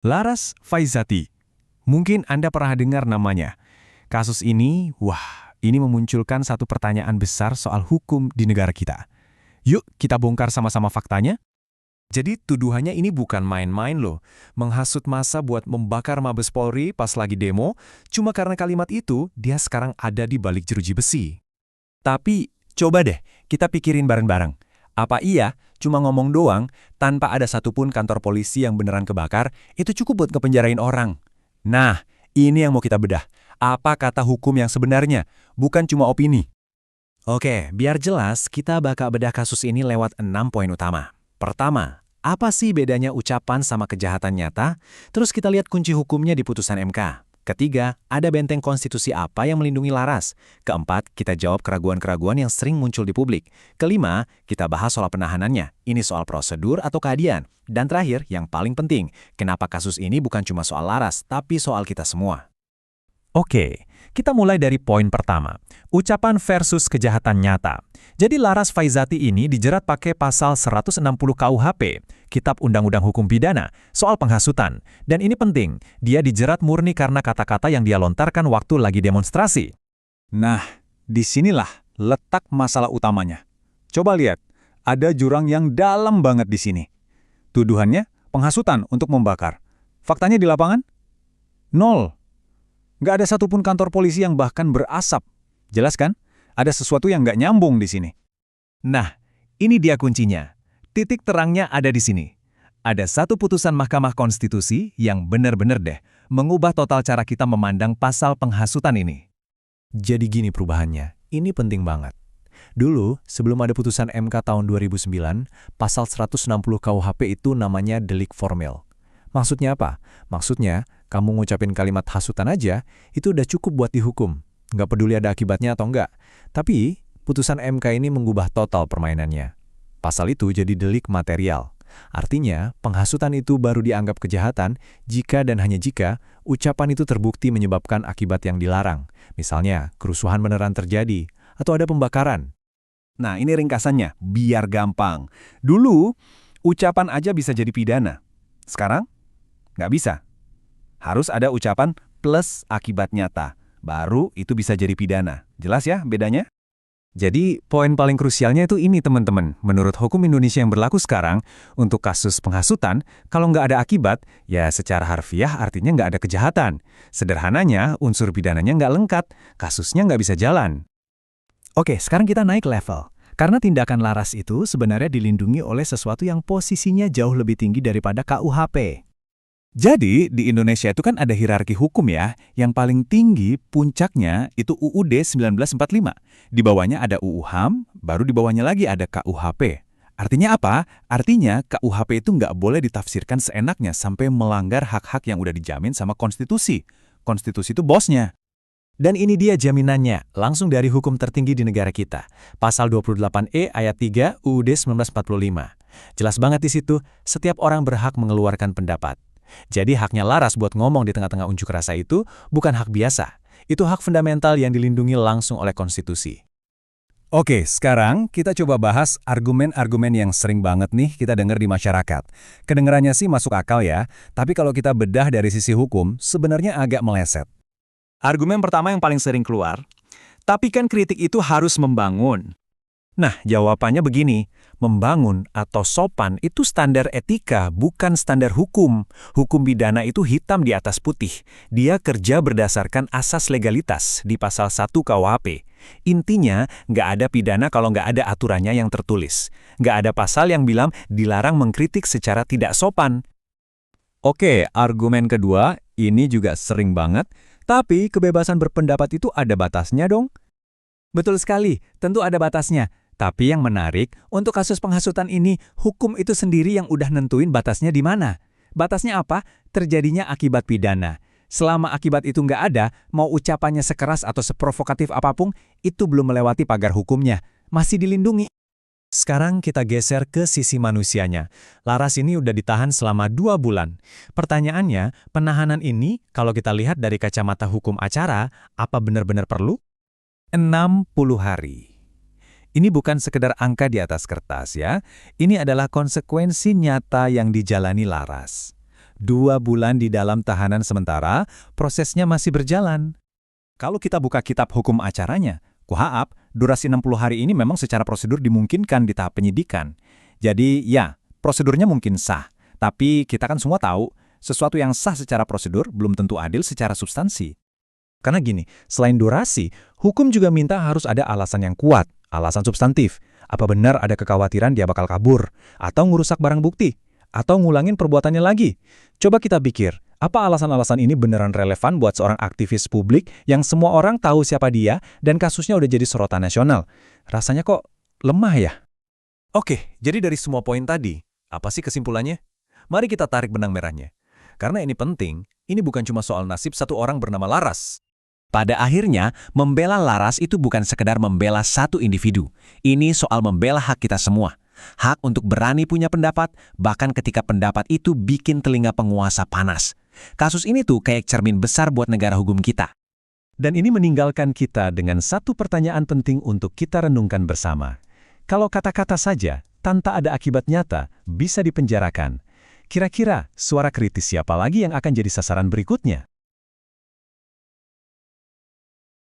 Laras Faizati. Mungkin Anda pernah dengar namanya. Kasus ini, ini memunculkan satu pertanyaan besar soal hukum di negara kita. Yuk, kita bongkar sama-sama faktanya. Jadi tuduhannya ini bukan main-main loh. Menghasut massa buat membakar Mabes Polri pas lagi demo, cuma karena kalimat itu, dia sekarang ada di balik jeruji besi. Tapi, coba deh, kita pikirin bareng-bareng. Apa iya, cuma ngomong doang, tanpa ada satupun kantor polisi yang beneran kebakar, itu cukup buat ngepenjarain orang? Nah, ini yang mau kita bedah. Apa kata hukum yang sebenarnya, bukan cuma opini. Oke, biar jelas, kita bakal bedah kasus ini lewat 6 poin utama. Pertama, apa sih bedanya ucapan sama kejahatan nyata? Terus kita lihat kunci hukumnya di putusan MK. Ketiga, ada benteng konstitusi apa yang melindungi Laras? Keempat, kita jawab keraguan-keraguan yang sering muncul di publik. Kelima, kita bahas soal penahanannya. Ini soal prosedur atau keadilan. Dan terakhir, yang paling penting, kenapa kasus ini bukan cuma soal Laras, tapi soal kita semua. Oke, kita mulai dari poin pertama. Ucapan versus kejahatan nyata. Jadi Laras Faizati ini dijerat pakai pasal 160 KUHP, Kitab Undang-Undang Hukum Pidana, soal penghasutan. Dan ini penting, dia dijerat murni karena kata-kata yang dia lontarkan waktu lagi demonstrasi. Nah, disinilah letak masalah utamanya. Coba lihat, ada jurang yang dalam banget di sini. Tuduhannya, penghasutan untuk membakar. Faktanya di lapangan? Nol. Nggak ada satupun kantor polisi yang bahkan berasap. Jelas kan? Ada sesuatu yang nggak nyambung di sini. Nah, ini dia kuncinya. Titik terangnya ada di sini. Ada satu putusan Mahkamah Konstitusi yang benar-benar deh mengubah total cara kita memandang pasal penghasutan ini. Jadi gini perubahannya. Ini penting banget. Dulu, sebelum ada putusan MK tahun 2009, pasal 160 KUHP itu namanya delik formil. Maksudnya apa? Maksudnya, kamu ngucapin kalimat hasutan aja, itu udah cukup buat dihukum. Nggak peduli ada akibatnya atau enggak. Tapi, putusan MK ini mengubah total permainannya. Pasal itu jadi delik material. Artinya, penghasutan itu baru dianggap kejahatan jika dan hanya jika ucapan itu terbukti menyebabkan akibat yang dilarang. Misalnya, kerusuhan beneran terjadi, atau ada pembakaran. Nah, ini ringkasannya, biar gampang. Dulu, ucapan aja bisa jadi pidana. Sekarang, nggak bisa. Harus ada ucapan plus akibat nyata. Baru itu bisa jadi pidana. Jelas ya bedanya? Jadi, poin paling krusialnya itu ini teman-teman. Menurut hukum Indonesia yang berlaku sekarang, untuk kasus penghasutan, kalau nggak ada akibat, ya secara harfiah artinya nggak ada kejahatan. Sederhananya, unsur pidananya nggak lengkap, kasusnya nggak bisa jalan. Oke, sekarang kita naik level. Karena tindakan Laras itu sebenarnya dilindungi oleh sesuatu yang posisinya jauh lebih tinggi daripada KUHP. Jadi, di Indonesia itu kan ada hierarki hukum ya, yang paling tinggi puncaknya itu UUD 1945. Di bawahnya ada UU HAM, baru di bawahnya lagi ada KUHP. Artinya apa? Artinya KUHP itu nggak boleh ditafsirkan seenaknya sampai melanggar hak-hak yang udah dijamin sama konstitusi. Konstitusi itu bosnya. Dan ini dia jaminannya, langsung dari hukum tertinggi di negara kita. Pasal 28E ayat 3 UUD 1945. Jelas banget di situ, setiap orang berhak mengeluarkan pendapat. Jadi haknya Laras buat ngomong di tengah-tengah unjuk rasa itu bukan hak biasa. Itu hak fundamental yang dilindungi langsung oleh konstitusi. Oke, sekarang kita coba bahas argumen-argumen yang sering banget nih kita dengar di masyarakat. Kedengarannya sih masuk akal ya, tapi kalau kita bedah dari sisi hukum, sebenarnya agak meleset. Argumen pertama yang paling sering keluar, tapi kan kritik itu harus membangun. Nah, jawabannya begini, membangun atau sopan itu standar etika, bukan standar hukum. Hukum pidana itu hitam di atas putih. Dia kerja berdasarkan asas legalitas di pasal 1 KUHP. Intinya, nggak ada pidana kalau nggak ada aturannya yang tertulis. Nggak ada pasal yang bilang dilarang mengkritik secara tidak sopan. Oke, argumen kedua, ini juga sering banget, tapi kebebasan berpendapat itu ada batasnya dong. Betul sekali, tentu ada batasnya. Tapi yang menarik, untuk kasus penghasutan ini, hukum itu sendiri yang udah nentuin batasnya di mana. Batasnya apa? Terjadinya akibat pidana. Selama akibat itu nggak ada, mau ucapannya sekeras atau seprovokatif apapun, itu belum melewati pagar hukumnya. Masih dilindungi. Sekarang kita geser ke sisi manusianya. Laras ini udah ditahan selama 2 bulan. Pertanyaannya, penahanan ini, kalau kita lihat dari kacamata hukum acara, apa benar-benar perlu? 60 hari. Ini bukan sekedar angka di atas kertas ya, ini adalah konsekuensi nyata yang dijalani Laras. 2 bulan di dalam tahanan sementara, prosesnya masih berjalan. Kalau kita buka kitab hukum acaranya, KUHP, durasi 60 hari ini memang secara prosedur dimungkinkan di tahap penyidikan. Jadi ya, prosedurnya mungkin sah. Tapi kita kan semua tahu, sesuatu yang sah secara prosedur belum tentu adil secara substansi. Karena gini, selain durasi, hukum juga minta harus ada alasan yang kuat, alasan substantif. Apa benar ada kekhawatiran dia bakal kabur, atau ngerusak barang bukti, atau ngulangin perbuatannya lagi. Coba kita pikir, apa alasan-alasan ini beneran relevan buat seorang aktivis publik yang semua orang tahu siapa dia dan kasusnya udah jadi sorotan nasional? Rasanya kok lemah ya? Oke, jadi dari semua poin tadi, apa sih kesimpulannya? Mari kita tarik benang merahnya. Karena ini penting, ini bukan cuma soal nasib satu orang bernama Laras. Pada akhirnya, membela Laras itu bukan sekedar membela satu individu. Ini soal membela hak kita semua. Hak untuk berani punya pendapat, bahkan ketika pendapat itu bikin telinga penguasa panas. Kasus ini tuh kayak cermin besar buat negara hukum kita. Dan ini meninggalkan kita dengan satu pertanyaan penting untuk kita renungkan bersama. Kalau kata-kata saja, tanpa ada akibat nyata, bisa dipenjarakan. Kira-kira suara kritis siapa lagi yang akan jadi sasaran berikutnya?